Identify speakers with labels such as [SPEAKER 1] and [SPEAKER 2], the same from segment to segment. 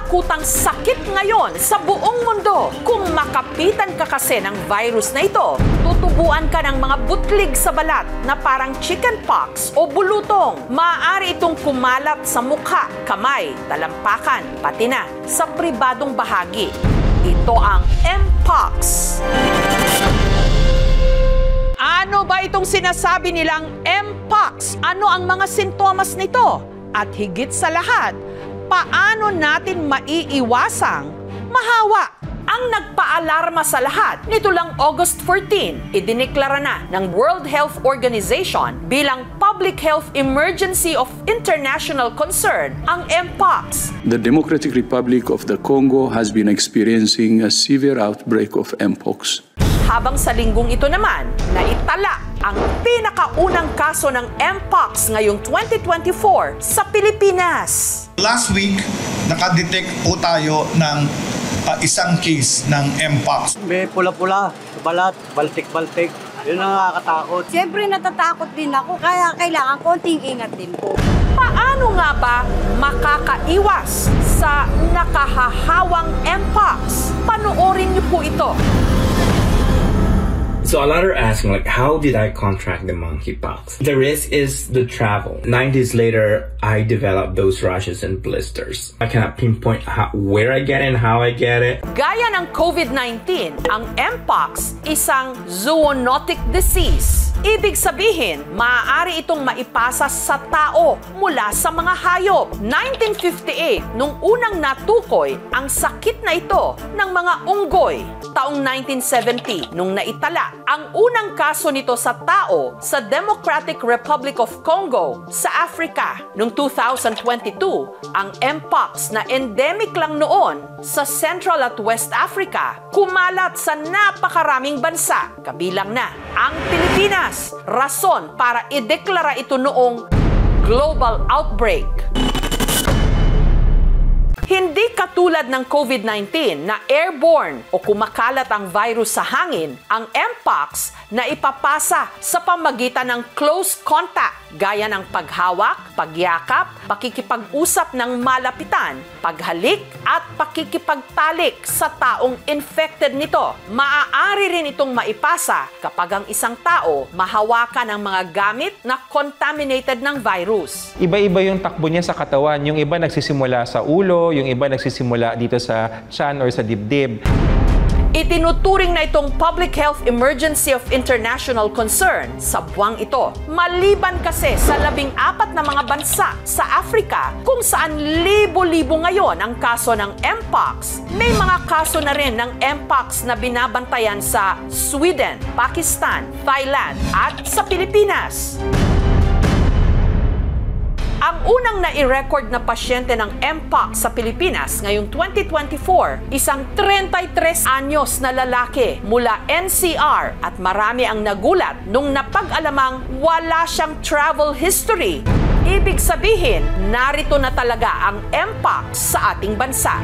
[SPEAKER 1] katatakutang sakit ngayon sa buong mundo. Kung makapitan ka kasi ng virus na ito, tutubuan ka ng mga butlig sa balat na parang chickenpox o bulutong. Maaari itong kumalat sa mukha, kamay, talampakan, pati na sa pribadong bahagi. Ito ang Mpox. Ano ba itong sinasabi nilang Mpox? Ano ang mga sintomas nito? At higit sa lahat, paano natin maiiwasang mahawa? Ang nagpaalarma sa lahat, nito lang August 14, idineklara na ng World Health Organization bilang Public Health Emergency of International Concern ang Mpox.
[SPEAKER 2] The Democratic Republic of the Congo has been experiencing a severe outbreak of Mpox.
[SPEAKER 1] Habang sa linggong ito naman, naitala ang pinakaunang kaso ng Mpox ngayong 2024 sa Pilipinas.
[SPEAKER 3] Last week, nakadetect po tayo ng isang case ng Mpox.
[SPEAKER 4] May pula-pula, balat, baltik-baltik. Yun ang nakakatakot.
[SPEAKER 5] Siyempre natatakot din ako, kaya kailangan konting ingat din po.
[SPEAKER 1] Paano nga ba makakaiwas sa nakahahawang Mpox? Panoorin niyo po ito.
[SPEAKER 6] So a lot are asking, like, how did I contract the monkeypox? The risk is the travel. 9 days later, I developed those rashes and blisters. I cannot pinpoint where I get it and how I get it.
[SPEAKER 1] Gaya ng COVID-19, ang Mpox isang zoonotic disease. Ibig sabihin, maaari itong maipasa sa tao mula sa mga hayop. 1958, nung unang natukoy ang sakit na ito ng mga unggoy. Taong 1970, nung naitala ang unang kaso nito sa tao sa Democratic Republic of Congo sa Africa. Noong 2022, ang Mpox na endemic lang noon sa Central at West Africa, kumalat sa napakaraming bansa, kabilang na ang Pilipinas. Rason para ideklara ito noong global outbreak. Hindi katulad ng COVID-19 na airborne o kumakalat ang virus sa hangin, ang Mpox na ipapasa sa pamagitan ng close contact gaya ng paghawak, pagyakap, pakikipag-usap ng malapitan, paghalik at pakikipagtalik sa taong infected nito. Maaari rin itong maipasa kapag ang isang tao mahawakan ng mga gamit na contaminated ng virus.
[SPEAKER 7] Iba-iba yung takbo niya sa katawan. Yung iba nagsisimula sa ulo, yung iba nagsisimula dito sa tiyan or sa dibdib.
[SPEAKER 1] Itinuturing na itong Public Health Emergency of International Concern sa buwang ito. Maliban kasi sa 14 na mga bansa sa Africa kung saan libo-libo ngayon ang kaso ng Mpox, may mga kaso na rin ng Mpox na binabantayan sa Sweden, Pakistan, Thailand at sa Pilipinas. Ang unang nai-record na pasyente ng Mpox sa Pilipinas ngayong 2024, isang 33 anyos na lalaki mula NCR at marami ang nagulat nung napag-alamang wala siyang travel history. Ibig sabihin, narito na talaga ang Mpox sa ating bansa.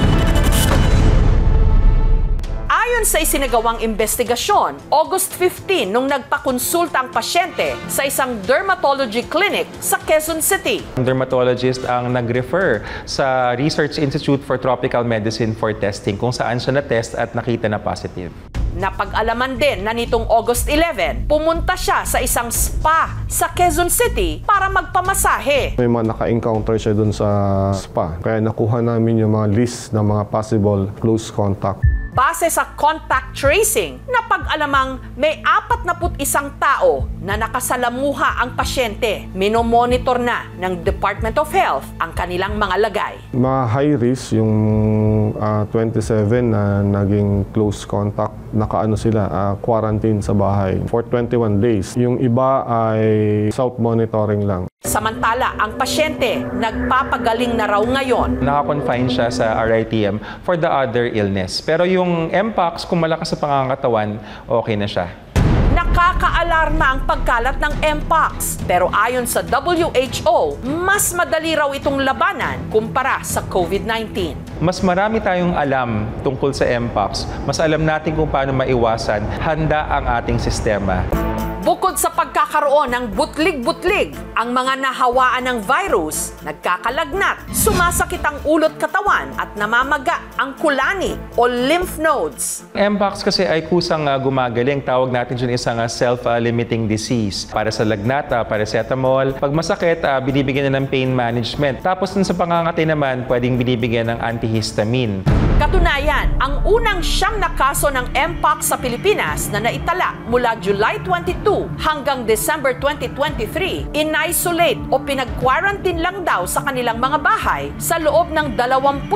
[SPEAKER 1] Ayon sa isinagawang investigasyon, August 15 nung nagpakonsulta ang pasyente sa isang dermatology clinic sa Quezon City.
[SPEAKER 7] Dermatologist ang nag-refer sa Research Institute for Tropical Medicine for testing kung saan siya na-test at nakita na positive.
[SPEAKER 1] Napag-alaman din na nitong August 11, pumunta siya sa isang spa sa Quezon City para magpamasahe.
[SPEAKER 8] May mga naka-encounter siya dun sa spa, kaya nakuha namin yung mga list ng mga possible close contact.
[SPEAKER 1] Base sa contact tracing, napag-alamang may 41 tao na nakasalamuha ang pasyente. Minomonitor na ng Department of Health ang kanilang mga lagay.
[SPEAKER 8] Mga high risk yung 27 na naging close contact, nakaano sila, quarantine sa bahay for 21 days. Yung iba ay self-monitoring lang.
[SPEAKER 1] Samantala, ang pasyente nagpapagaling na raw ngayon.
[SPEAKER 7] Naka-confine siya sa RITM for the other illness. Pero yung Mpox, kung malakas sa pangangatawan, okay na siya.
[SPEAKER 1] Nakakaalarma ang pagkalat ng Mpox. Pero ayon sa WHO, mas madali raw itong labanan kumpara sa COVID-19.
[SPEAKER 7] Mas marami tayong alam tungkol sa Mpox. Mas alam natin kung paano maiwasan. Handa ang ating sistema.
[SPEAKER 1] Bukod Bukod sa pagkakaroon ng butlig-butlig, ang mga nahawaan ng virus, nagkakalagnat, sumasakit ang ulot katawan at namamaga ang kulani o lymph nodes.
[SPEAKER 7] Mpox kasi ay kusang gumagaling. Tawag natin dyan isang self-limiting disease. Para sa lagnat, paracetamol. Pag masakit, binibigyan na ng pain management. Tapos dun sa pangangati naman, pwedeng binibigyan ng antihistamine.
[SPEAKER 1] Katunayan, ang unang 9 na kaso ng Mpox sa Pilipinas na naitala mula July 22 hanggang December 2023, in-isolate o pinag-quarantine lang daw sa kanilang mga bahay sa loob ng 21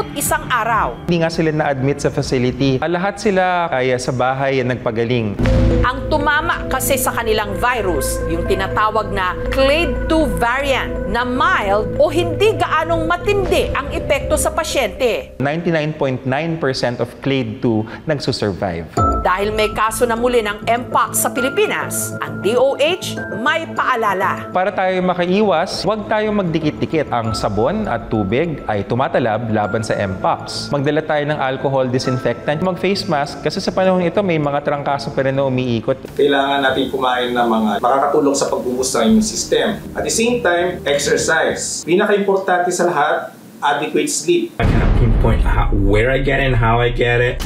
[SPEAKER 1] araw.
[SPEAKER 7] Hindi nga sila na-admit sa facility. Lahat sila ay sa bahay nagpagaling.
[SPEAKER 1] Ang tumama kasi sa kanilang virus, yung tinatawag na Clade 2 variant na mild o hindi gaanong matindi ang epekto sa pasyente.
[SPEAKER 7] 99.9% of Clade 2 nagsusurvive.
[SPEAKER 1] Dahil may kaso na muli ng Mpox sa Pilipinas, ang DOH may paalala.
[SPEAKER 7] Para tayo makaiwas, huwag tayong magdikit-dikit. Ang sabon at tubig ay tumatalab laban sa Mpox. Magdala tayo ng alcohol disinfectant, mag-face mask kasi sa panahon ito may mga trangkaso pa rin na umiikot.
[SPEAKER 9] Kailangan natin kumain ng mga makakatulong sa pag-boost ng immune system. At the same time, exercise. Pinaka-importante sa lahat, adequate sleep.
[SPEAKER 6] I cannot pinpoint where I get it and how I get it.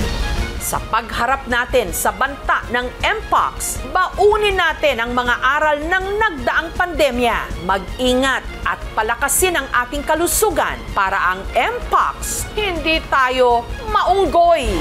[SPEAKER 1] Sa pagharap natin sa banta ng Mpox, baunin natin ang mga aral ng nagdaang pandemya. Mag-ingat at palakasin ang ating kalusugan para ang Mpox hindi tayo maunggoy.